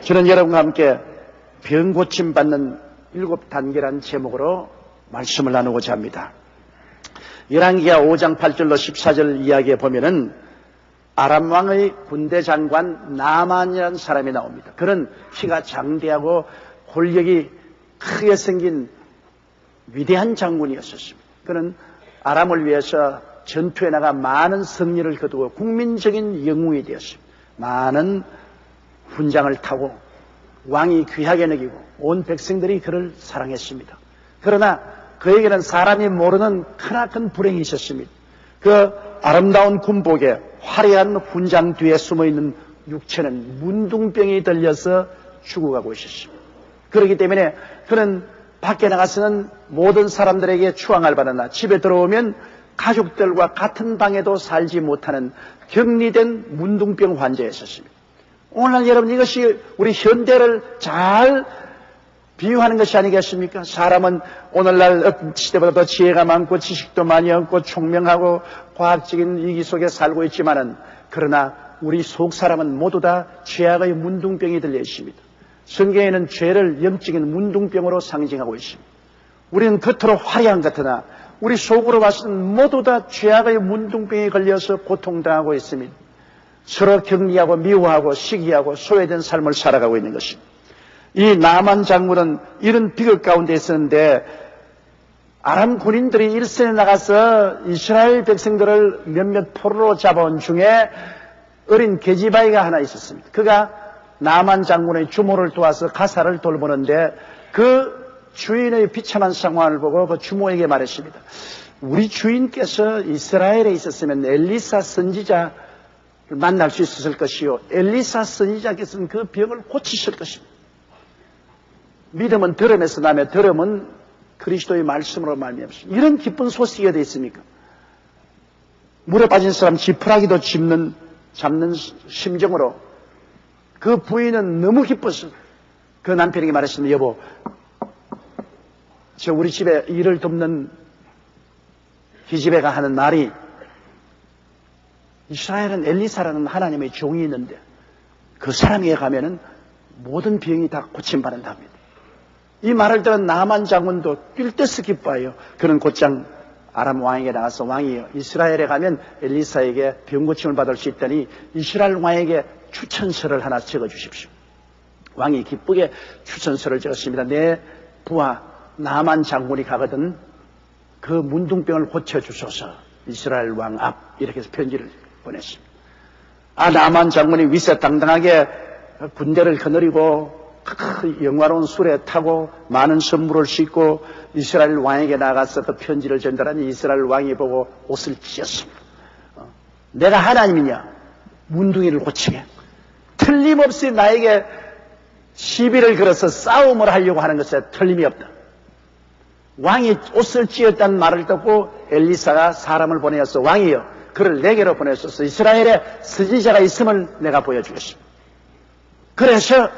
저는 여러분과 함께 병 고침 받는 7단계라는 제목으로 말씀을 나누고자 합니다. 열왕기하 5장 8절로 14절 이야기에 보면은 아람 왕의 군대 장관 나만이라는 사람이 나옵니다. 그는 키가 장대하고 권력이 크게 생긴 위대한 장군이었습니다. 그는 아람을 위해서 전투에 나가 많은 승리를 거두고 국민적인 영웅이 되었습니다. 많은 훈장을 타고 왕이 귀하게 여기고 온 백성들이 그를 사랑했습니다. 그러나 그에게는 사람이 모르는 크나큰 불행이 있었습니다. 그 아름다운 군복에 화려한 훈장 뒤에 숨어있는 육체는 문둥병이 들려서 죽어가고 있었습니다. 그렇기 때문에 그는 밖에 나가서는 모든 사람들에게 추앙을 받으나 집에 들어오면 가족들과 같은 방에도 살지 못하는 격리된 문둥병 환자였습니다. 오늘날 여러분, 이것이 우리 현대를 잘 비유하는 것이 아니겠습니까? 사람은 오늘날 어떤 시대보다 더 지혜가 많고 지식도 많이 얻고 총명하고 과학적인 위기 속에 살고 있지만은, 그러나 우리 속 사람은 모두 다 죄악의 문둥병이 들려 있습니다. 성경에는 죄를 영적인 문둥병으로 상징하고 있습니다. 우리는 겉으로 화려한 것 같으나 우리 속으로 봐서는 모두 다 죄악의 문둥병에 걸려서 고통당하고 있습니다. 서로 격리하고 미워하고 시기하고 소외된 삶을 살아가고 있는 것입니다. 이 나만 장군은 이런 비극 가운데 있었는데, 아람 군인들이 일선에 나가서 이스라엘 백성들을 몇몇 포로로 잡아온 중에 어린 계집아이가 하나 있었습니다. 그가 나만 장군의 주모를 도와서 가사를 돌보는데, 그 주인의 비참한 상황을 보고 그 주모에게 말했습니다. 우리 주인께서 이스라엘에 있었으면 엘리사 선지자를 만날 수 있었을 것이요, 엘리사 선지자께서는 그 병을 고치실 것입니다. 믿음은 들음에서 나며 들음은 그리스도의 말씀으로 말미암습니다. 이런 기쁜 소식이 어디 있습니까? 물에 빠진 사람 지푸라기도 잡는 심정으로 그 부인은 너무 기뻤어. 그 남편에게 말했습니다. 여보, 저 우리 집에 일을 돕는 기집애가 하는 말이, 이스라엘은 엘리사라는 하나님의 종이 있는데 그 사람에게 가면은 모든 병이 다 고침받는다 합니다. 이 말을 들은 나만 장군도 뛸 듯이 기뻐해요. 그는 곧장 아람 왕에게 나가서, 왕이여, 이스라엘에 가면 엘리사에게 병고침을 받을 수 있다니 이스라엘 왕에게 추천서를 하나 적어주십시오. 왕이 기쁘게 추천서를 적었습니다. 내 부하 나만 장군이 가거든 그 문둥병을 고쳐주소서, 이스라엘 왕 앞. 이렇게 해서 편지를 보냈습니다. 나만 장군이 위세당당하게 군대를 거느리고 영화로운 수레 타고 많은 선물을 싣고 이스라엘 왕에게 나가서 그 편지를 전달하니 이스라엘 왕이 보고 옷을 찢었습니다. 내가 하나님이냐? 문둥이를 고치게. 틀림없이 나에게 시비를 걸어서 싸움을 하려고 하는 것에 틀림이 없다. 왕이 옷을 찢었다는 말을 듣고 엘리사가 사람을 보내어서, 왕이여, 그를 내게로 보내소서. 이스라엘에 선지자가 있음을 내가 보여주겠습니다. 그래서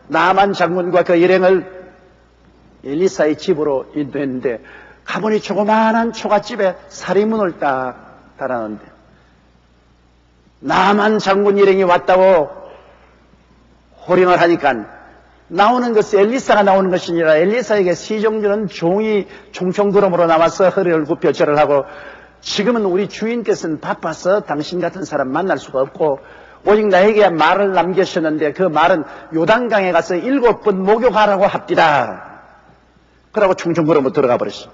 나만 장군과 그 일행을 엘리사의 집으로 인도했는데, 가보니 조그마한 초가집에 사리문을 딱 달아놨는데, 나만 장군 일행이 왔다고 호령을 하니까 나오는 것이 엘리사가 나오는 것이 아니라 엘리사에게 시종주는 종이 총총구름으로 나와서 허리를 굽혀 절을 하고, 지금은 우리 주인께서는 바빠서 당신 같은 사람 만날 수가 없고 오직 나에게 말을 남기셨는데 그 말은 요단강에 가서 7번 목욕하라고 합디다. 그러고 총총구름으로 들어가 버렸어.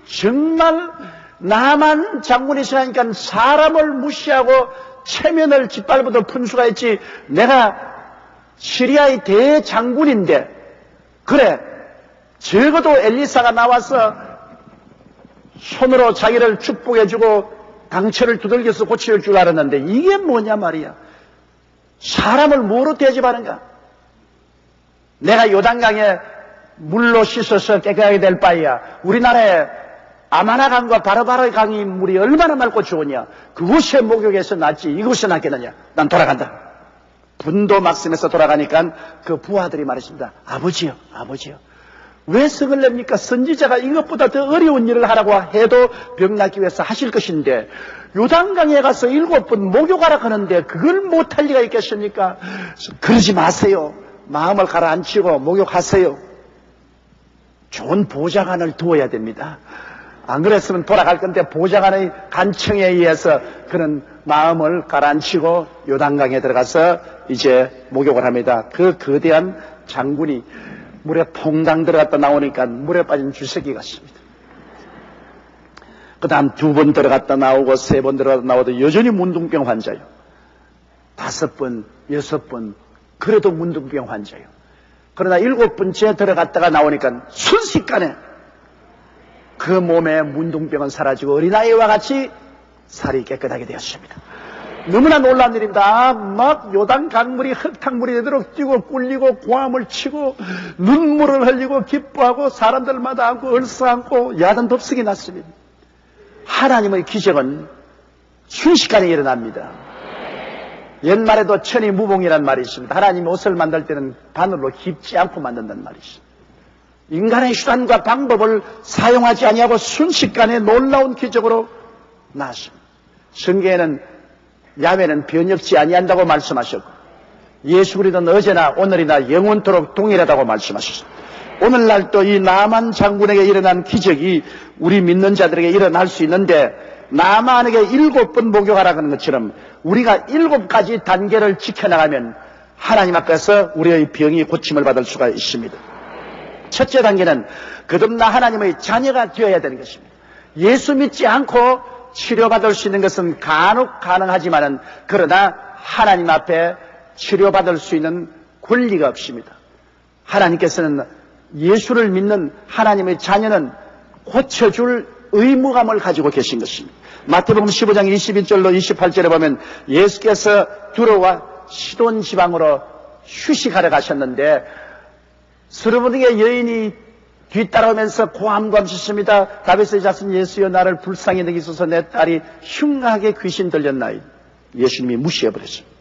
정말 나만 장군이 있으니까 사람을 무시하고 체면을 짓밟아도 분수가 있지, 내가 시리아의 대장군인데, 그래, 적어도 엘리사가 나와서 손으로 자기를 축복해주고 강철을 두들겨서 고칠 줄 알았는데 이게 뭐냐 말이야. 사람을 뭐로 대접하는가? 내가 요단강에 물로 씻어서 깨끗하게 될 바에야 우리나라에 아마나강과 바르바르 강이 물이 얼마나 맑고 좋으냐, 그곳에 목욕해서 낫지 이곳에 낫겠느냐. 난 돌아간다. 분도 막심해서 돌아가니까 그 부하들이 말했습니다. 아버지요, 왜 성을 냅니까? 선지자가 이것보다 더 어려운 일을 하라고 해도 병 낫기 위해서 하실 것인데 요단강에 가서 7번 목욕하라 하는데 그걸 못할 리가 있겠습니까? 그러지 마세요. 마음을 가라앉히고 목욕하세요. 좋은 보좌관을 두어야 됩니다. 안 그랬으면 돌아갈 건데 보좌관의 간청에 의해서 그런 마음을 가라앉히고 요단강에 들어가서 이제 목욕을 합니다. 그 거대한 장군이 물에 퐁당 들어갔다 나오니까 물에 빠진 쥐새끼 같습니다. 그 다음 2번 들어갔다 나오고 3번 들어갔다 나오도 여전히 문둥병 환자예요. 5번, 6번 그래도 문둥병 환자예요. 그러나 7번째 들어갔다가 나오니까 순식간에 그 몸의 문둥병은 사라지고 어린아이와 같이 살이 깨끗하게 되었습니다. 너무나 놀라운 일입니다. 막 요단 강물이 흙탕물이 되도록 뛰고 꿀리고 고함을 치고 눈물을 흘리고 기뻐하고 사람들마다 안고 얼싸안고 야단 덥석이 났습니다. 하나님의 기적은 순식간에 일어납니다. 옛말에도 천이무봉이라는 말이 있습니다. 하나님이 옷을 만들 때는 바늘로 깁지 않고 만든다는 말이 있습니다. 인간의 수단과 방법을 사용하지 아니하고 순식간에 놀라운 기적으로 나왔습니다. 성경에는 야훼는 변혁지 아니한다고 말씀하셨고 예수 그리스도는 어제나 오늘이나 영원토록 동일하다고 말씀하셨습니다. 오늘날도 이 나만 장군에게 일어난 기적이 우리 믿는 자들에게 일어날 수 있는데 나만에게 7번 목욕하라는 것처럼 우리가 7가지 단계를 지켜나가면 하나님 앞에서 우리의 병이 고침을 받을 수가 있습니다. 첫째 단계는 거듭나 하나님의 자녀가 되어야 되는 것입니다. 예수 믿지 않고 치료받을 수 있는 것은 간혹 가능하지만은 그러나 하나님 앞에 치료받을 수 있는 권리가 없습니다. 하나님께서는 예수를 믿는 하나님의 자녀는 고쳐줄 의무감을 가지고 계신 것입니다. 마태복음 15장 21절로 28절에 보면 예수께서 두로와 시돈 지방으로 휴식하러 가셨는데 스르브등의 여인이 뒤따라오면서 고함과 하셨습니다. 다윗의 자손 예수여 나를 불쌍히 여기소서 내 딸이 흉하게 귀신 들렸나이다. 예수님이 무시해버렸습니다.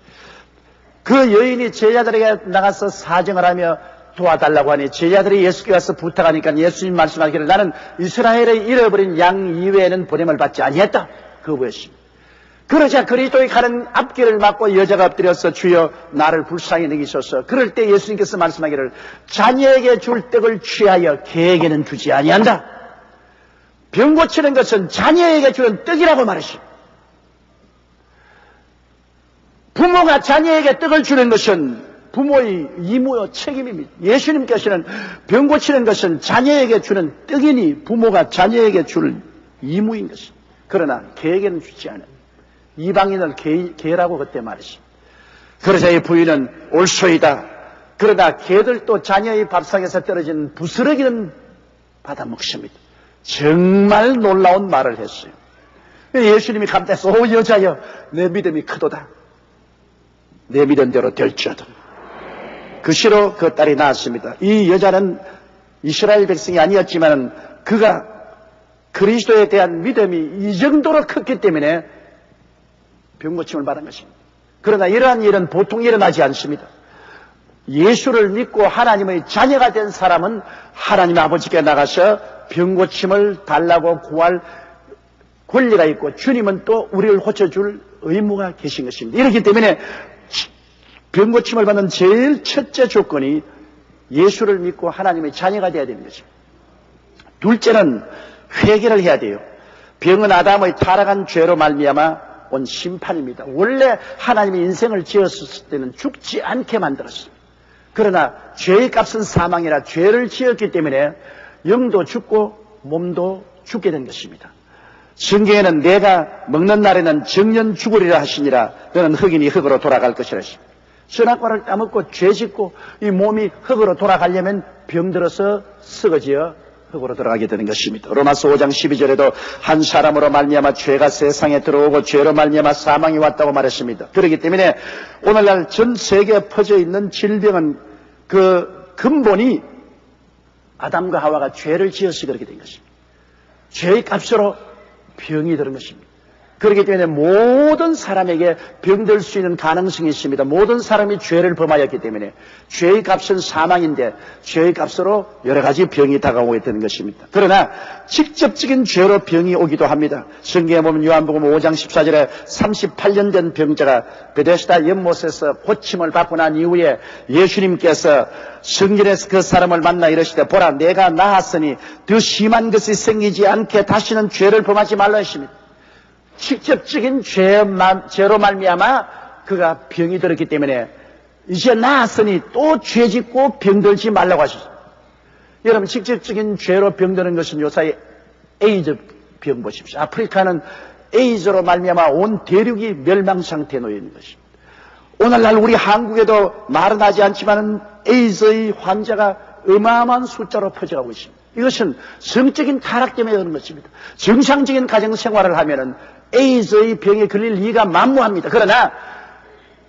그 여인이 제자들에게 나가서 사정을 하며 도와달라고 하니 제자들이 예수께 와서 부탁하니까 예수님 말씀하기를 나는 이스라엘의 잃어버린 양 이외에는 보냄을 받지 아니했다. 거부했습니다. 그러자 그리스도의 가는 앞길을 막고 여자가 엎드려서 주여 나를 불쌍히 여기소서. 그럴 때 예수님께서 말씀하기를 자녀에게 줄 떡을 취하여 개에게는 주지 아니한다. 병 고치는 것은 자녀에게 주는 떡이라고 말했습니다. 부모가 자녀에게 떡을 주는 것은 부모의 의무요 책임입니다. 예수님께서는 병 고치는 것은 자녀에게 주는 떡이니 부모가 자녀에게 줄 의무인 것입니다. 그러나 개에게는 주지 않아요. 이방인을 개라고 그때 말했습니다. 그러자 이 부인은 옳소이다. 그러나 개들도 자녀의 밥상에서 떨어진 부스러기는 받아먹습니다. 정말 놀라운 말을 했어요. 예수님이 감탄해서 오 여자여 내 믿음이 크도다. 내 믿음대로 될지어다. 그 시로 그 딸이 낳았습니다. 이 여자는 이스라엘 백성이 아니었지만 그가 그리스도에 대한 믿음이 이 정도로 컸기 때문에 병고침을 받은 것입니다. 그러나 이러한 일은 보통 일어나지 않습니다. 예수를 믿고 하나님의 자녀가 된 사람은 하나님 아버지께 나가서 병고침을 달라고 구할 권리가 있고 주님은 또 우리를 고쳐줄 의무가 계신 것입니다. 이렇기 때문에 병고침을 받는 제일 첫째 조건이 예수를 믿고 하나님의 자녀가 되어야 되는 것입니다. 둘째는 회개를 해야 돼요. 병은 아담의 타락한 죄로 말미암아 온 심판입니다. 원래 하나님이 인생을 지었을 때는 죽지 않게 만들었습니다. 그러나 죄의 값은 사망이라 죄를 지었기 때문에 영도 죽고 몸도 죽게 된 것입니다. 성경에는 내가 먹는 날에는 정년 죽으리라 하시니라 너는 흙이니 흙으로 돌아갈 것이라 하십니다. 선악과를 따먹고 죄짓고 이 몸이 흙으로 돌아가려면 병들어서 썩어지어 흙으로 들어가게 되는 것입니다. 로마서 5장 12절에도 한 사람으로 말미암아 죄가 세상에 들어오고 죄로 말미암아 사망이 왔다고 말했습니다. 그렇기 때문에 오늘날 전 세계에 퍼져 있는 질병은 그 근본이 아담과 하와가 죄를 지어서 그렇게 된 것입니다. 죄의 값으로 병이 들은 것입니다. 그렇기 때문에 모든 사람에게 병들 수 있는 가능성이 있습니다. 모든 사람이 죄를 범하였기 때문에 죄의 값은 사망인데 죄의 값으로 여러 가지 병이 다가오게 되는 것입니다. 그러나 직접적인 죄로 병이 오기도 합니다. 성경에 보면 요한복음 5장 14절에 38년 된 병자가 베데스다 연못에서 고침을 받고 난 이후에 예수님께서 성전에서 그 사람을 만나 이르시되 보라 내가 나았으니 더 심한 것이 생기지 않게 다시는 죄를 범하지 말라 하십니다. 직접적인 죄로 말미암아 그가 병이 들었기 때문에 이제 나았으니 또 죄짓고 병들지 말라고 하셨어요. 여러분 직접적인 죄로 병드는 것은 요사이 에이즈 병 보십시오. 아프리카는 에이즈로 말미암아 온 대륙이 멸망 상태에 놓여 있는 것입니다. 오늘날 우리 한국에도 말은 하지 않지만 에이즈의 환자가 어마어마한 숫자로 퍼져가고 있습니다. 이것은 성적인 타락 때문에 그런 것입니다. 정상적인 가정생활을 하면은 에이즈의 병에 걸릴 리가 만무합니다. 그러나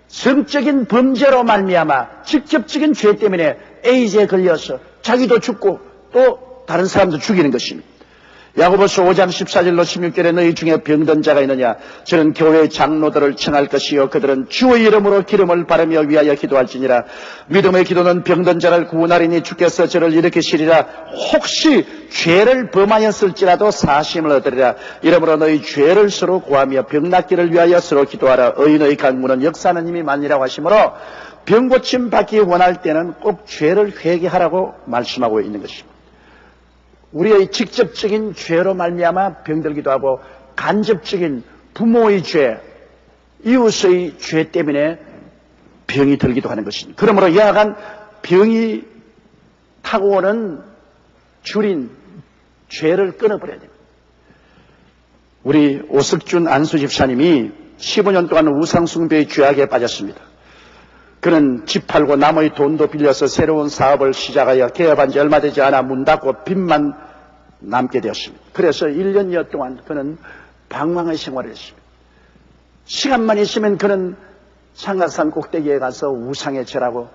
성적인 범죄로 말미암아 직접적인 죄 때문에 에이즈에 걸려서 자기도 죽고 또 다른 사람도 죽이는 것입니다. 야고보서 5장 14절로 16절에 너희 중에 병든 자가 있느냐 저는 교회의 장로들을 청할 것이요 그들은 주의 이름으로 기름을 바르며 위하여 기도할지니라. 믿음의 기도는 병든 자를 구원하리니 주께서 저를 일으키시리라. 혹시 죄를 범하였을지라도 사심을 얻으리라. 이러므로 너희 죄를 서로 구하며 병 낫기를 위하여 서로 기도하라. 의인의 강구는 역사하는 힘이 많으라고 하시므로 병 고침 받기 원할 때는 꼭 죄를 회개하라고 말씀하고 있는 것입니다. 우리의 직접적인 죄로 말미암아 병들기도 하고 간접적인 부모의 죄, 이웃의 죄 때문에 병이 들기도 하는 것입니다. 그러므로 여하간 병이 타고 오는 줄인 죄를 끊어버려야 됩니다. 우리 오석준 안수 집사님이 15년 동안 우상숭배의 죄악에 빠졌습니다. 그는 집 팔고 남의 돈도 빌려서 새로운 사업을 시작하여 개업한 지 얼마 되지 않아 문 닫고 빚만 남게 되었습니다. 그래서 1년여 동안 그는 방황의 생활을 했습니다. 시간만 있으면 그는 삼각산 꼭대기에 가서 우상에 절하고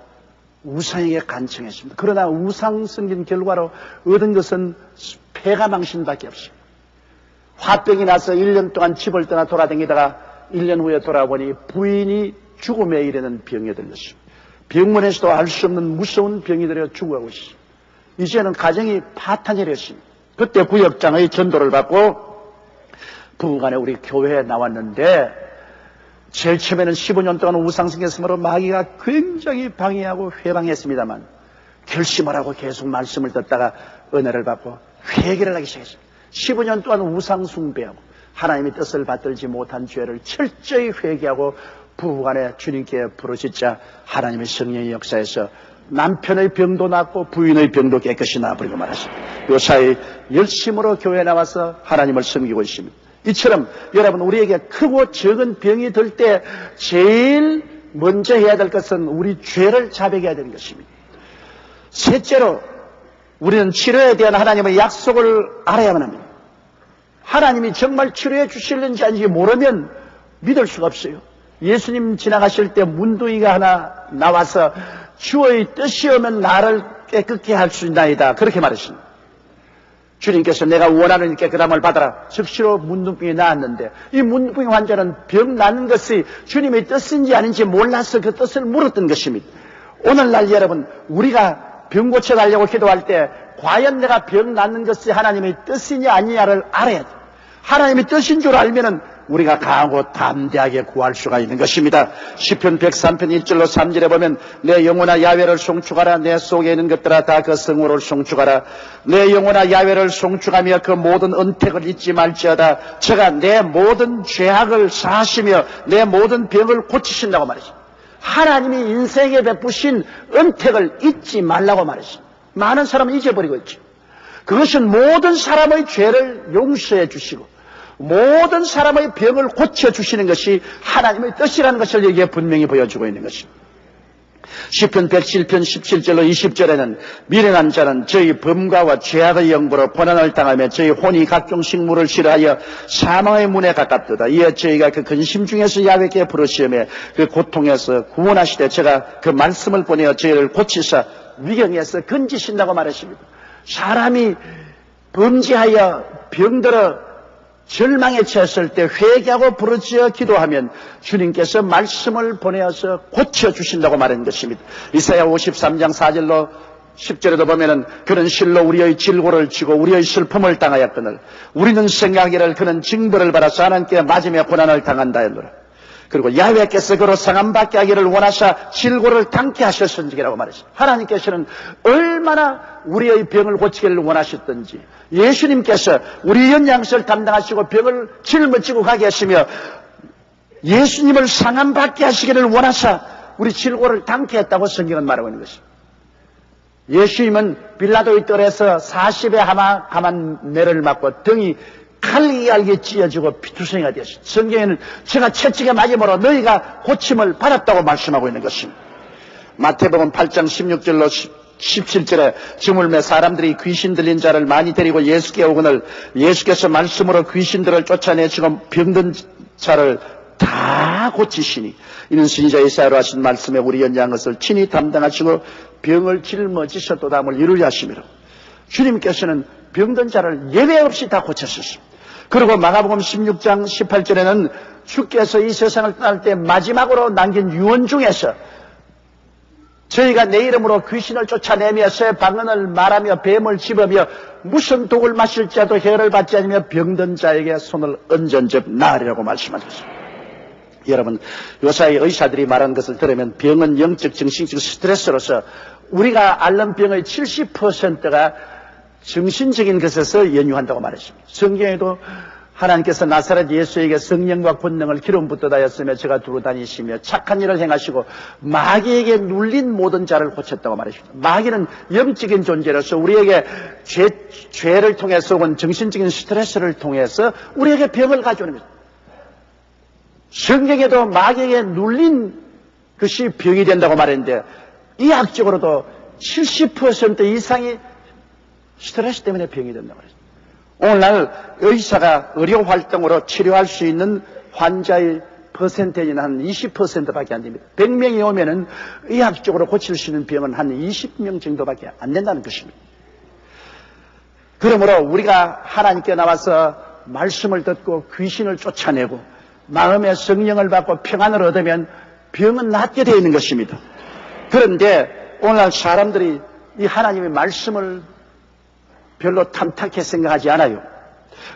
우상에게 간청했습니다. 그러나 우상 섬긴 결과로 얻은 것은 폐가 망신밖에 없습니다. 화병이 나서 1년 동안 집을 떠나 돌아다니다가 1년 후에 돌아보니 부인이 죽음에 이르는 병에 들렸습니다. 병원에서도 알 수 없는 무서운 병이 들어 죽어가고 있습니다. 이제는 가정이 파탄이 됐습니다. 그때 구역장의 전도를 받고 부부간에 우리 교회에 나왔는데 제일 처음에는 15년 동안 우상승했으므로 마귀가 굉장히 방해하고 회방했습니다만 결심을 하고 계속 말씀을 듣다가 은혜를 받고 회개를 하기 시작했습니다. 15년 동안 우상숭배하고 하나님의 뜻을 받들지 못한 죄를 철저히 회개하고 부부간에 주님께 부르짖자 하나님의 성령의 역사에서 남편의 병도 낫고 부인의 병도 깨끗이 나아버리고 말았습니다. 요사이 열심으로 교회에 나와서 하나님을 섬기고 있습니다. 이처럼 여러분 우리에게 크고 적은 병이 들 때 제일 먼저 해야 될 것은 우리 죄를 자백해야 되는 것입니다. 셋째로 우리는 치료에 대한 하나님의 약속을 알아야만 합니다. 하나님이 정말 치료해 주실는지 아닌지 모르면 믿을 수가 없어요. 예수님 지나가실 때 문둥이가 하나 나와서 주의 뜻이 오면 나를 깨끗게 할 수 있나이다 그렇게 말했습니다. 주님께서 내가 원하는 깨끗함을 받아라. 즉시로 문둥병이 나았는데 이 문둥병 환자는 병 낫는 것이 주님의 뜻인지 아닌지 몰라서 그 뜻을 물었던 것입니다. 오늘날 여러분 우리가 병 고쳐달라고 기도할 때 과연 내가 병 낫는 것이 하나님의 뜻이냐 아니냐를 알아야 돼요. 하나님의 뜻인 줄 알면은 우리가 강하고 담대하게 구할 수가 있는 것입니다. 시편 103편 1절로 3절에 보면 내 영혼아 야훼를 송축하라. 내 속에 있는 것들아 다 그 성호를 송축하라. 내 영혼아 야훼를 송축하며 그 모든 은택을 잊지 말지어다. 저가 내 모든 죄악을 사하시며 내 모든 병을 고치신다고 말했습니다. 하나님이 인생에 베푸신 은택을 잊지 말라고 말했습니다. 많은 사람은 잊어버리고 있죠. 그것은 모든 사람의 죄를 용서해 주시고 모든 사람의 병을 고쳐주시는 것이 하나님의 뜻이라는 것을 여기에 분명히 보여주고 있는 것입니다. 시편 107편 17절로 20절에는 미련한 자는 저희 범과와 죄악의 영부로 고난을 당하며 저희 혼이 각종 식물을 싫어하여 사망의 문에 가깝도다. 이에 저희가 그 근심 중에서 야훼께 부르시며 그 고통에서 구원하시되 제가 그 말씀을 보내어 저희를 고치사 위경에서 건지신다고 말하십니다. 사람이 범죄하여 병들어 절망에 처했을 때 회개하고 부르짖어 기도하면 주님께서 말씀을 보내어서 고쳐주신다고 말한 것입니다. 이사야 53장 4절로 10절에도 보면은 그는 실로 우리의 질고를 지고 우리의 슬픔을 당하였거늘 우리는 생각하기를 그는 징벌을 받아서 하나님께 맞으며 고난을 당한다 했노라. 그리고 야훼께서 그로 상함받게 하기를 원하사 질고를 당케 하셨은지라고 말했습니다. 하나님께서는 얼마나 우리의 병을 고치기를 원하셨던지, 예수님께서 우리 연양을 담당하시고 병을 짊어지고 가게 하시며 예수님을 상함받게 하시기를 원하사 우리 질고를 당케 했다고 성경은 말하고 있는 것입니다. 예수님은 빌라도의 뜰에서 40의 가만 매를 맞고 등이 칼날게 찢어지고 피투성이가 되었습니다. 성경에는 제가 채찍에 맞음으로 너희가 고침을 받았다고 말씀하고 있는 것입니다. 마태복음 8장 16절로 17절에 저물매 사람들이 귀신 들린 자를 많이 데리고 예수께 오거늘 예수께서 말씀으로 귀신들을 쫓아내시고 병든 자를 다 고치시니 이는 선지자 예사야로 하신 말씀에 우리 연장한 것을 친히 담당하시고 병을 짊어지셨도다함을 이루려 하심이라. 주님께서는 병든 자를 예외 없이 다 고쳤었습니다. 그리고 마가복음 16장 18절에는 주께서 이 세상을 떠날 때 마지막으로 남긴 유언 중에서 저희가 내 이름으로 귀신을 쫓아내며 새 방언을 말하며 뱀을 집으며 무슨 독을 마실 자도 해를 받지 않으며 병든 자에게 손을 얹은즉 나으리라고 말씀하셨습니다. 여러분, 요사이 의사들이 말한 것을 들으면 병은 영적, 정신적 스트레스로서 우리가 앓는 병의 70%가 정신적인 것에서 연유한다고 말했습니다. 성경에도 하나님께서 나사렛 예수에게 성령과 권능을 기름 붓듯하였으며 저가 두루 다니시며 착한 일을 행하시고 마귀에게 눌린 모든 자를 고쳤다고 말했습니다. 마귀는 영적인 존재로서 우리에게 죄를 통해서 온 정신적인 스트레스를 통해서 우리에게 병을 가져오는 것입니다. 성경에도 마귀에게 눌린 것이 병이 된다고 말했는데 의학적으로도 70% 이상이 스트레스 때문에 병이 된다고 말했습니다. 오늘날 의사가 의료 활동으로 치료할 수 있는 환자의 퍼센테이지는 한 20%밖에 안 됩니다. 100명이 오면은 의학적으로 고칠 수 있는 병은 한 20명 정도밖에 안 된다는 것입니다. 그러므로 우리가 하나님께 나와서 말씀을 듣고 귀신을 쫓아내고 마음의 성령을 받고 평안을 얻으면 병은 낫게 되어 있는 것입니다. 그런데 오늘날 사람들이 이 하나님의 말씀을 별로 탐탁히 생각하지 않아요.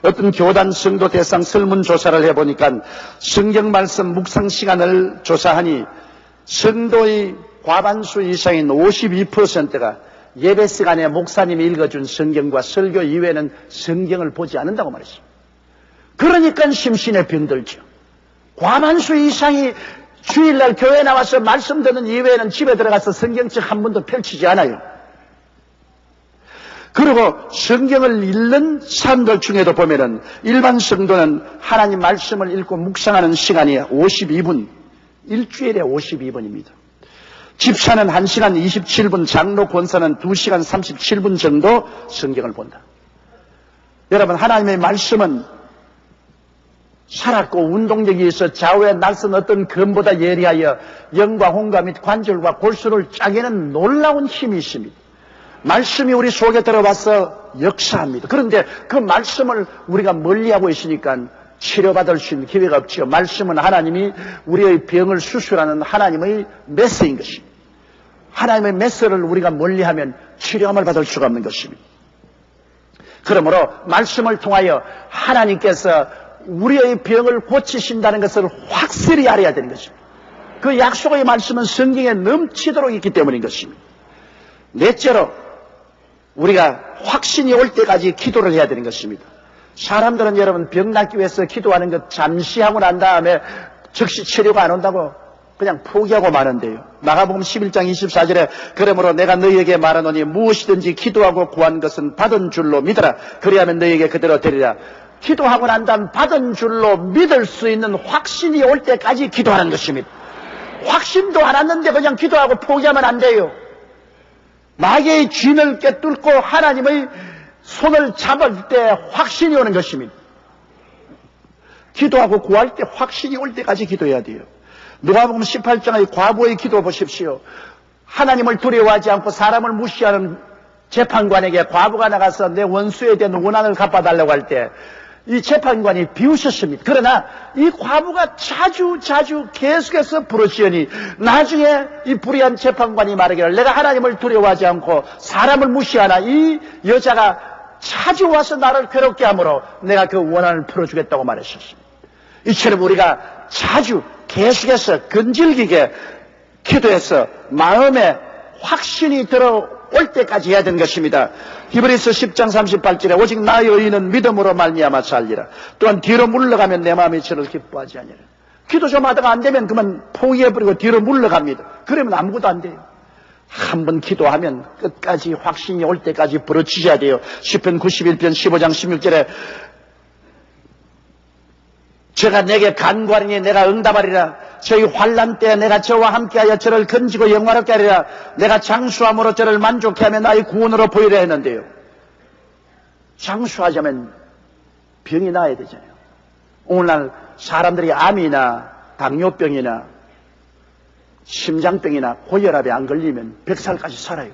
어떤 교단 성도 대상 설문조사를 해보니까 성경 말씀 묵상 시간을 조사하니 성도의 과반수 이상인 52%가 예배 시간에 목사님이 읽어준 성경과 설교 이외에는 성경을 보지 않는다고 말했습니다. 그러니까 심신에 병들죠. 과반수 이상이 주일날 교회에 나와서 말씀 듣는 이외에는 집에 들어가서 성경책 한 번도 펼치지 않아요. 그리고 성경을 읽는 사람들 중에도 보면은 일반 성도는 하나님 말씀을 읽고 묵상하는 시간이 52분, 일주일에 52분입니다. 집사는 1시간 27분, 장로 권사는 2시간 37분 정도 성경을 본다. 여러분, 하나님의 말씀은 살았고 운동력이 있어 좌우에 날선 어떤 검보다 예리하여 영과 홍과 및 관절과 골수를 짜게는 놀라운 힘이 있습니다. 말씀이 우리 속에 들어와서 역사합니다. 그런데 그 말씀을 우리가 멀리하고 있으니까 치료받을 수 있는 기회가 없지요. 말씀은 하나님이 우리의 병을 수술하는 하나님의 메스인 것입니다. 하나님의 메스를 우리가 멀리하면 치료함을 받을 수가 없는 것입니다. 그러므로 말씀을 통하여 하나님께서 우리의 병을 고치신다는 것을 확실히 알아야 되는 것입니다. 그 약속의 말씀은 성경에 넘치도록 있기 때문인 것입니다. 넷째로 우리가 확신이 올 때까지 기도를 해야 되는 것입니다. 사람들은 여러분 병 낫기 위해서 기도하는 것 잠시 하고 난 다음에 즉시 치료가 안 온다고 그냥 포기하고 마는데요. 마가복음 11장 24절에 그러므로 내가 너희에게 말하노니 무엇이든지 기도하고 구한 것은 받은 줄로 믿어라. 그리하면 너희에게 그대로 되리라. 기도하고 난 다음 받은 줄로 믿을 수 있는 확신이 올 때까지 기도하는 것입니다. 확신도 안 왔는데 그냥 기도하고 포기하면 안 돼요. 마귀의 쥔을 꿰뚫고 하나님의 손을 잡을 때 확신이 오는 것입니다. 기도하고 구할 때 확신이 올 때까지 기도해야 돼요. 누가복음 18장의 과부의 기도 보십시오. 하나님을 두려워하지 않고 사람을 무시하는 재판관에게 과부가 나가서 내 원수에 대한 원한을 갚아달라고 할 때 이 재판관이 비웃었습니다. 그러나 이 과부가 자주 계속해서 부르시니 나중에 이 불의한 재판관이 말하기를 내가 하나님을 두려워하지 않고 사람을 무시하나 이 여자가 자주 와서 나를 괴롭게 하므로 내가 그 원한을 풀어주겠다고 말했었습니다. 이처럼 우리가 자주 계속해서 근질기게 기도해서 마음에 확신이 들어올 때까지 해야 되는 것입니다. 히브리서 10장 38절에 오직 나의 의인은 믿음으로 말미암아 살리라. 또한 뒤로 물러가면 내 마음이 저를 기뻐하지 아니하리라. 기도 좀 하다가 안 되면 그만 포기해버리고 뒤로 물러갑니다. 그러면 아무것도 안 돼요. 한번 기도하면 끝까지 확신이 올 때까지 부르짖어야 돼요. 시편 91편 15장 16절에 저가 내게 간구하리니 내가 응답하리라. 저희 환난 때에 내가 저와 함께하여 저를 건지고 영화롭게 하리라. 내가 장수함으로 저를 만족케 하며 나의 구원으로 보이려 했는데요. 장수하자면 병이 나야 되잖아요. 오늘날 사람들이 암이나 당뇨병이나 심장병이나 고혈압에 안 걸리면 100살까지 살아요.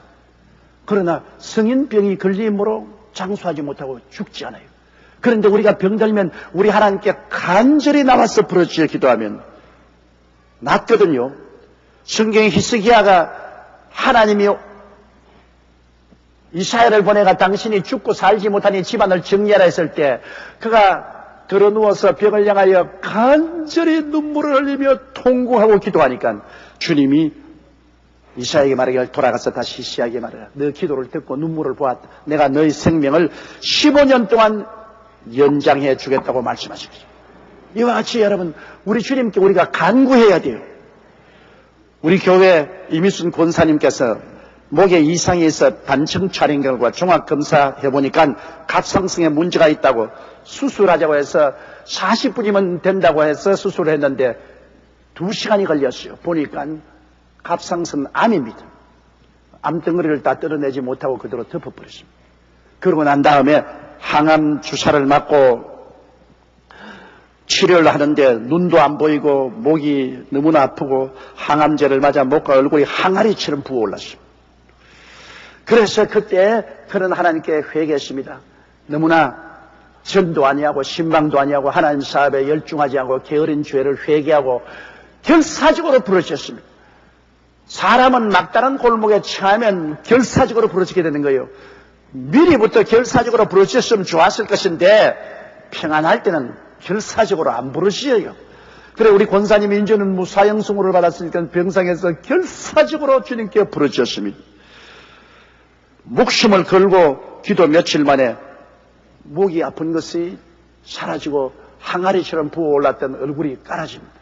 그러나 성인병이 걸림으로 장수하지 못하고 죽지 않아요. 그런데 우리가 병들면 우리 하나님께 간절히 나와서 부르짖어 기도하면 낫거든요. 성경의 히스기야가 하나님이 이사야를 보내가 당신이 죽고 살지 못하니 집안을 정리하라 했을 때 그가 들어누워서 벽을 향하여 간절히 눈물을 흘리며 통곡하고 기도하니까 주님이 이사야에게 말하기를 돌아가서 다시 히스기야에게 말하라. 너 기도를 듣고 눈물을 보았다. 내가 너의 생명을 15년 동안 연장해 주겠다고 말씀하십니다. 이와 같이 여러분 우리 주님께 우리가 간구해야 돼요. 우리 교회 이미순 권사님께서 목에 이상이 있어 단청 촬영 결과 종합검사 해보니까 갑상선에 문제가 있다고 수술하자고 해서 40분이면 된다고 해서 수술을 했는데 2시간이 걸렸어요. 보니까 갑상선 암입니다. 암덩어리를 다 뜯어내지 못하고 그대로 덮어버렸습니다. 그러고 난 다음에 항암 주사를 맞고 치료를 하는데 눈도 안 보이고 목이 너무나 아프고 항암제를 맞아 목과 얼굴이 항아리처럼 부어올랐습니다. 그래서 그때 그는 하나님께 회개했습니다. 너무나 전도 아니하고 신방도 아니하고 하나님 사업에 열중하지 않고 게으른 죄를 회개하고 결사적으로 부르짖었습니다. 사람은 막다른 골목에 처하면 결사적으로 부르짖게 되는 거예요. 미리부터 결사적으로 부르짖었으면 좋았을 것인데 평안할 때는 결사적으로 안 부르짖어요. 그래 우리 권사님이 이제는 무사형수모를 받았으니까 병상에서 결사적으로 주님께 부르짖었습니다. 목숨을 걸고 기도 며칠 만에 목이 아픈 것이 사라지고 항아리처럼 부어올랐던 얼굴이 깔아집니다.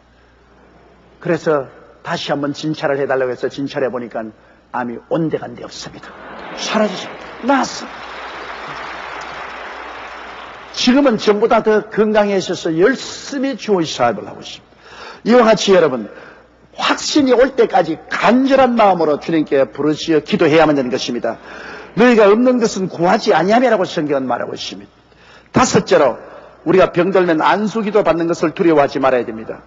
그래서 다시 한번 진찰을 해달라고 해서 진찰해 보니까 암이 온데간데 없습니다. 사라졌습니다. 나았습니다. 지금은 전보다 더 건강해져서 열심히 주의 사업을 하고 있습니다. 이와 같이 여러분 확신이 올 때까지 간절한 마음으로 주님께 부르짖어 기도해야만 되는 것입니다. 너희가 없는 것은 구하지 아니함이라고 성경은 말하고 있습니다. 다섯째로 우리가 병들면 안수기도 받는 것을 두려워하지 말아야 됩니다.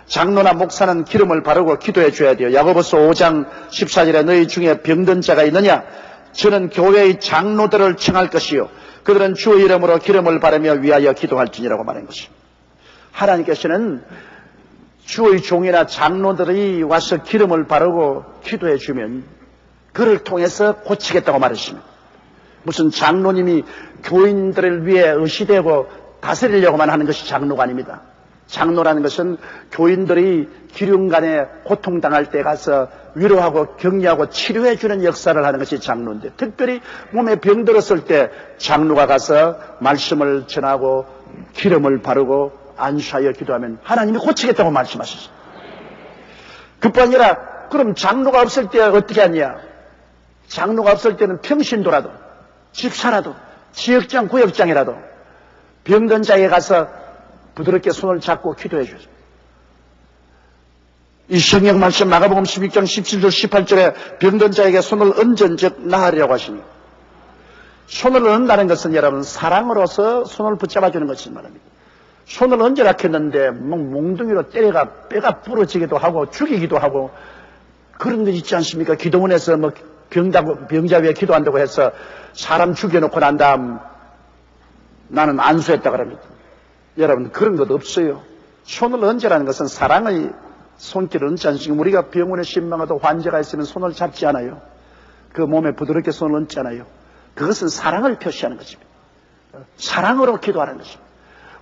장로나 목사는 기름을 바르고 기도해 줘야 돼요. 야고보서 5장 14절에 너희 중에 병든 자가 있느냐? 저는 교회의 장로들을 청할 것이요 그들은 주의 이름으로 기름을 바르며 위하여 기도할지니라고 말한 것입니다. 하나님께서는 주의 종이나 장로들이 와서 기름을 바르고 기도해 주면 그를 통해서 고치겠다고 말했습니다. 무슨 장로님이 교인들을 위해 의시되고 다스리려고만 하는 것이 장로가 아닙니다. 장로라는 것은 교인들이 기름간에 고통당할 때 가서 위로하고 격려하고 치료해 주는 역사를 하는 것이 장로인데 특별히 몸에 병들었을 때 장로가 가서 말씀을 전하고 기름을 바르고 안수하여 기도하면 하나님이 고치겠다고 말씀하셨어요. 그뿐 아니라 그럼 장로가 없을 때 어떻게 하냐? 장로가 없을 때는 평신도라도 집사라도 지역장 구역장이라도 병든 자에게 가서 부드럽게 손을 잡고 기도해 주세요. 이 성경 말씀 마가복음 16장 17절 18절에 병든 자에게 손을 얹은 즉 나으리라고 하십니다. 손을 얹는다는 것은 여러분 사랑으로서 손을 붙잡아 주는 것을 말합니다. 손을 얹으라 했는데 몽둥이로 때려가 뼈가 부러지기도 하고 죽이기도 하고 그런 거 있지 않습니까? 기도원에서 병자 위에 기도한다고 해서 사람 죽여놓고 난 다음 나는 안수했다 그럽니다. 여러분, 그런 것 없어요. 손을 얹으라는 것은 사랑의 손길을 얹지 않습니까? 우리가 병원에 신방하도 환자가 있으면 손을 잡지 않아요. 그 몸에 부드럽게 손을 얹지 않아요. 그것은 사랑을 표시하는 것입니다. 사랑으로 기도하는 것입니다.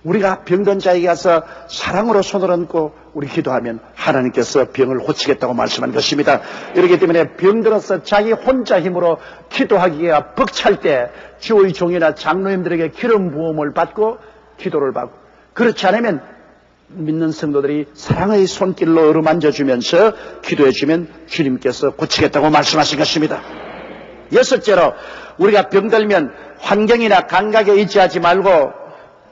우리가 병든 자에게 가서 사랑으로 손을 얹고 우리 기도하면 하나님께서 병을 고치겠다고 말씀한 것입니다. 이렇기 때문에 병들어서 자기 혼자 힘으로 기도하기가 벅찰 때 주의 종이나 장로님들에게 기름 부음을 받고 기도를 받고, 그렇지 않으면 믿는 성도들이 사랑의 손길로 어루만져주면서 기도해주면 주님께서 고치겠다고 말씀하신 것입니다. 여섯째로, 우리가 병들면 환경이나 감각에 의지하지 말고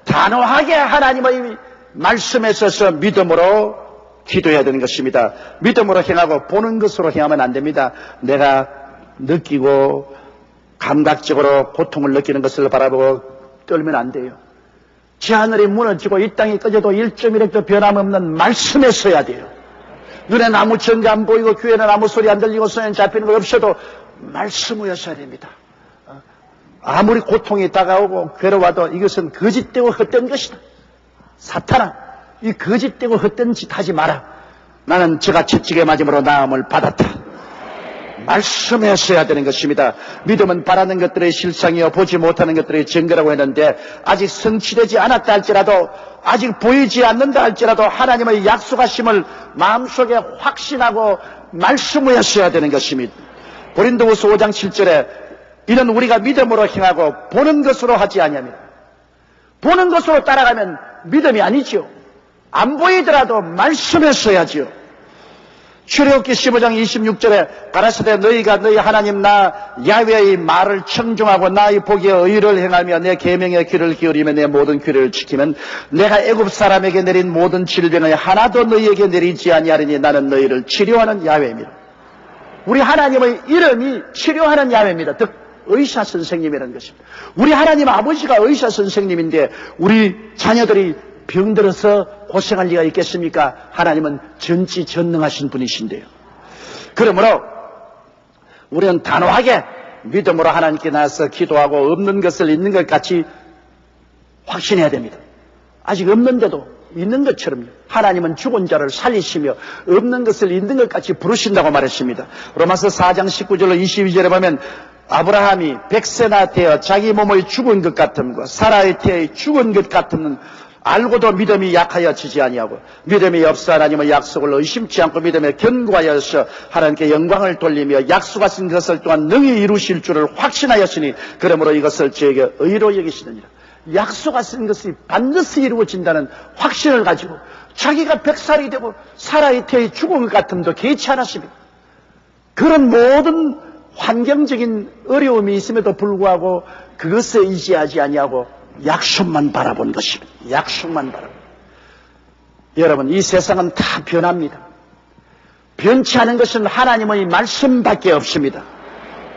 단호하게 하나님의 말씀에 서서 믿음으로 기도해야 되는 것입니다. 믿음으로 행하고 보는 것으로 행하면 안 됩니다. 내가 느끼고 감각적으로 고통을 느끼는 것을 바라보고 떨면 안 돼요. 제 하늘이 무너지고 이 땅이 꺼져도 1.1획도 변함없는 말씀에 서야 돼요. 눈에 아무 증거 안 보이고 귀에는 아무 소리 안 들리고 손에 잡히는 거 없어도 말씀으로 서야 됩니다. 아무리 고통이 다가오고 괴로워도 이것은 거짓되고 헛된 것이다. 사탄아, 이 거짓되고 헛된 짓 하지 마라. 나는 저가 채찍에 맞음으로 나음을 받았다. 말씀에 서야 되는 것입니다. 믿음은 바라는 것들의 실상이요 보지 못하는 것들의 증거라고 했는데, 아직 성취되지 않았다 할지라도, 아직 보이지 않는다 할지라도 하나님의 약속하심을 마음속에 확신하고 말씀에 서야 되는 것입니다. 고린도후서 5장 7절에 이는 우리가 믿음으로 행하고 보는 것으로 하지 아니하며, 보는 것으로 따라가면 믿음이 아니죠. 안 보이더라도 말씀에 서야지요. 출애굽기 15장 26절에 가라사대 너희가 너희 하나님 나 야훼의 말을 청종하고 나의 보기에 의를 행하며 내 계명에 귀를 기울이며 내 모든 규례를 지키면 내가 애굽 사람에게 내린 모든 질병을 하나도 너희에게 내리지 아니하리니 나는 너희를 치료하는 야훼입니다. 우리 하나님의 이름이 치료하는 야훼입니다. 즉 의사 선생님이라는 것입니다. 우리 하나님 아버지가 의사 선생님인데 우리 자녀들이 병들어서 고생할 리가 있겠습니까? 하나님은 전지전능하신 분이신데요. 그러므로 우리는 단호하게 믿음으로 하나님께 나서 기도하고 없는 것을 있는 것 같이 확신해야 됩니다. 아직 없는데도 있는 것처럼 하나님은 죽은 자를 살리시며 없는 것을 있는 것 같이 부르신다고 말했습니다. 로마서 4장 19절로 22절에 보면 아브라함이 백세나 되어 자기 몸의 죽은 것 같음과 사라의 태의 죽은 것 같음은 알고도 믿음이 약하여 지지 아니하고 믿음이 없어 하나님의 약속을 의심치 않고 믿음에 견고하여서 하나님께 영광을 돌리며 약속하신 것을 또한 능히 이루실 줄을 확신하였으니 그러므로 이것을 저에게 의로 여기시느니라. 약속하신 것이 반드시 이루어진다는 확신을 가지고 자기가 100살이 되고 사라의 태의 죽은 것 같음도 개의치 않았습니다. 그런 모든 환경적인 어려움이 있음에도 불구하고 그것에 의지하지 아니하고 약속만 바라본 것입니다. 약속만 바라본. 여러분, 이 세상은 다 변합니다. 변치 않은 것은 하나님의 말씀밖에 없습니다.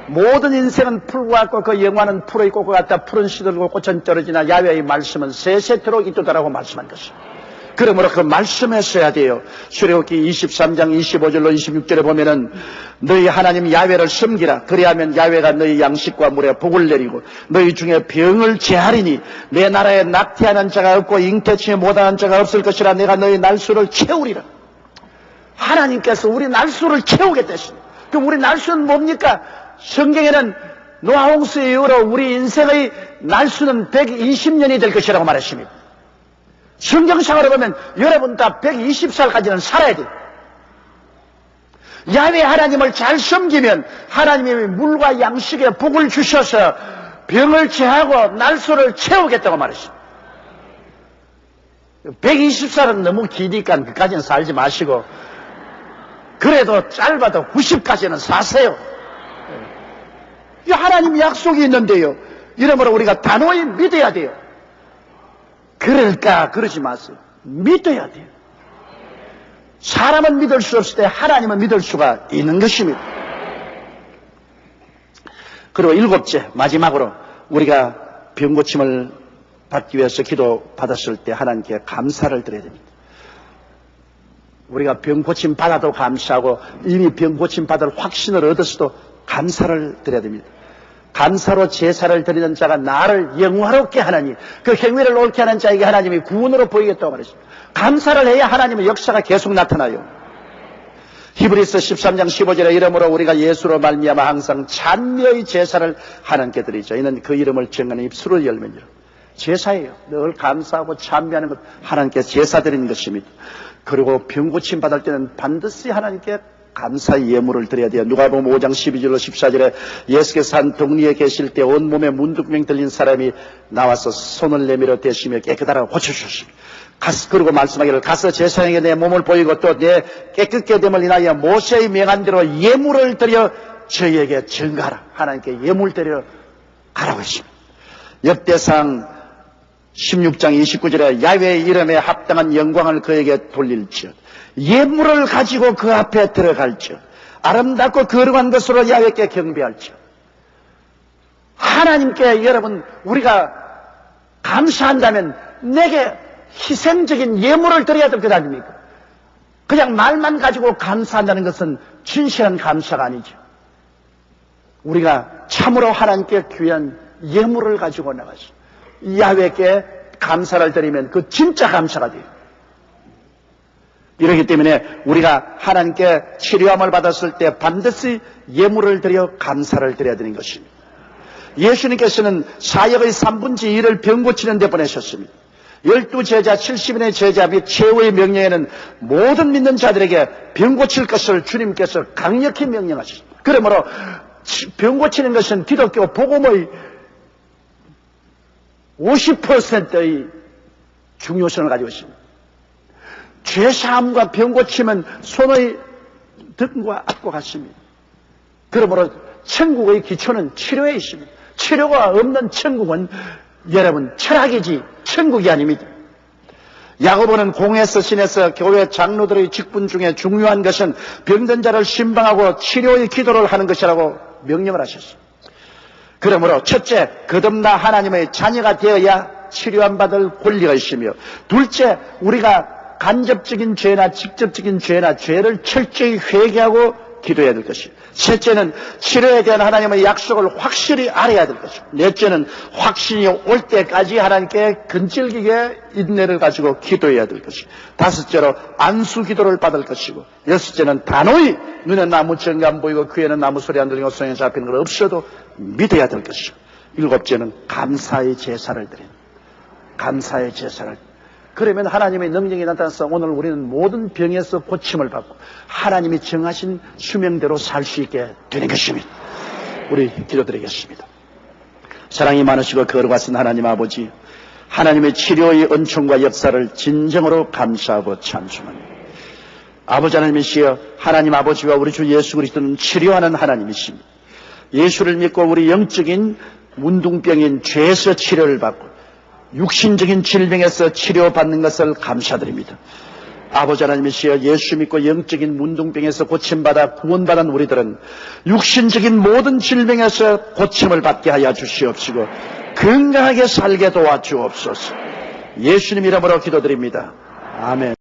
모든 인생은 풀과 같고 그 영화는 풀의 꽃과 같다. 풀은 시들고 꽃은 떨어지나 야훼의 말씀은 세세토록 있도다라고 말씀한 것입니다. 그러므로 그 말씀에 서야 돼요. 출애굽기 23장 25절로 26절에 보면은 너희 하나님 야훼를 섬기라. 그리하면 야훼가 너희 양식과 물에 복을 내리고 너희 중에 병을 제하리니 내 나라에 낙태하는 자가 없고 잉태치지 못하는 자가 없을 것이라. 내가 너희 날수를 채우리라. 하나님께서 우리 날수를 채우겠다 했습니다. 그럼 우리 날수는 뭡니까? 성경에는 노아홍수 이후로 우리 인생의 날수는 120년이 될 것이라고 말했습니다. 성경상으로 보면 여러분 다 120살까지는 살아야 돼요. 야훼 하나님을 잘 섬기면 하나님이 물과 양식에 복을 주셔서 병을 제하고 날수를 채우겠다고 말했습니다. 120살은 너무 기니까 그까지는 살지 마시고 그래도 짧아도 90까지는 사세요. 이 하나님 약속이 있는데요. 이러므로 우리가 단호히 믿어야 돼요. 그럴까 그러지 마세요. 믿어야 돼요. 사람은 믿을 수 없을 때 하나님은 믿을 수가 있는 것입니다. 그리고 일곱째, 마지막으로 우리가 병고침을 받기 위해서 기도 받았을 때 하나님께 감사를 드려야 됩니다. 우리가 병고침 받아도 감사하고 이미 병고침 받을 확신을 얻었어도 감사를 드려야 됩니다. 감사로 제사를 드리는 자가 나를 영화롭게 하나니 그 행위를 옳게 하는 자에게 하나님이 구원으로 보이겠다고 말했습니다. 감사를 해야 하나님의 역사가 계속 나타나요. 히브리서 13장 15절에 이러므로 우리가 예수로 말미암아 항상 찬미의 제사를 하나님께 드리죠. 이는 그 이름을 정하는 입술을 열면요. 제사예요. 늘 감사하고 찬미하는 것, 하나님께 제사 드리는 것입니다. 그리고 병고침 받을 때는 반드시 하나님께 감사의 예물을 드려야 돼요. 누가복음 5장 12절로 14절에 예수께서 한 동리에 계실 때 온몸에 문둥병 들린 사람이 나와서 손을 내밀어 대시며 깨끗하라고 고쳐주셨습니다. 그리고 말씀하기를 가서 제사장에게 내 몸을 보이고 또 내 깨끗게 됨을 인하여 모세의 명한 대로 예물을 드려 저희에게 증가하라. 하나님께 예물 드려 가라고 했습니다. 역대상 16장 29절에 야훼의 이름에 합당한 영광을 그에게 돌릴지어다. 예물을 가지고 그 앞에 들어갈지어다. 아름답고 거룩한 것으로 야훼께 경배할지어다. 하나님께 여러분 우리가 감사한다면 내게 희생적인 예물을 드려야 될 것 아닙니까? 그냥 말만 가지고 감사한다는 것은 진실한 감사가 아니죠. 우리가 참으로 하나님께 귀한 예물을 가지고 나가서 야훼께 감사를 드리면 그 진짜 감사가 돼요. 이렇기 때문에 우리가 하나님께 치료함을 받았을 때 반드시 예물을 드려 감사를 드려야 되는 것입니다. 예수님께서는 사역의 3분의 1을 병 고치는 데 보내셨습니다. 12제자 70인의 제자 및 최후의 명령에는 모든 믿는 자들에게 병 고칠 것을 주님께서 강력히 명령하셨습니다. 그러므로 병 고치는 것은 기독교 복음의 50%의 중요성을 가지고 있습니다. 죄사함과 병 고침은 손의 등과 앞과 같습니다. 그러므로 천국의 기초는 치료에 있습니다. 치료가 없는 천국은 여러분 철학이지 천국이 아닙니다. 야고보는 공회에서 신에서 교회 장로들의 직분 중에 중요한 것은 병든 자를 신방하고 치료의 기도를 하는 것이라고 명령을 하셨습니다. 그러므로 첫째, 거듭나 하나님의 자녀가 되어야 치료함 받을 권리가 있으며, 둘째, 우리가 간접적인 죄나 직접적인 죄나 죄를 철저히 회개하고 기도해야 될 것이요. 셋째는 치료에 대한 하나님의 약속을 확실히 알아야 될 것이고, 넷째는 확신이 올 때까지 하나님께 근질기게 인내를 가지고 기도해야 될 것이고, 다섯째로 안수 기도를 받을 것이고, 여섯째는 단호히 눈에 나무 정이 안 보이고 귀에는 나무 소리 안 들리고 손에 잡히는 것 없어도 믿어야 될 것이고, 일곱째는 감사의 제사를 드리는, 감사의 제사를. 그러면 하나님의 능력이 나타나서 오늘 우리는 모든 병에서 고침을 받고 하나님이 정하신 수명대로 살 수 있게 되는 것입니다. 우리 기도드리겠습니다. 사랑이 많으시고 거룩하신 하나님 아버지, 하나님의 치료의 은총과 역사를 진정으로 감사하고 찬송합니다. 아버지 하나님이시여, 하나님 아버지와 우리 주 예수 그리스도는 치료하는 하나님이십니다. 예수를 믿고 우리 영적인 문둥병인 죄에서 치료를 받고 육신적인 질병에서 치료받는 것을 감사드립니다. 아버지 하나님이시여, 예수 믿고 영적인 문둥병에서 고침받아 구원받은 우리들은 육신적인 모든 질병에서 고침을 받게 하여 주시옵시고 건강하게 살게 도와주옵소서. 예수님 이름으로 기도드립니다. 아멘.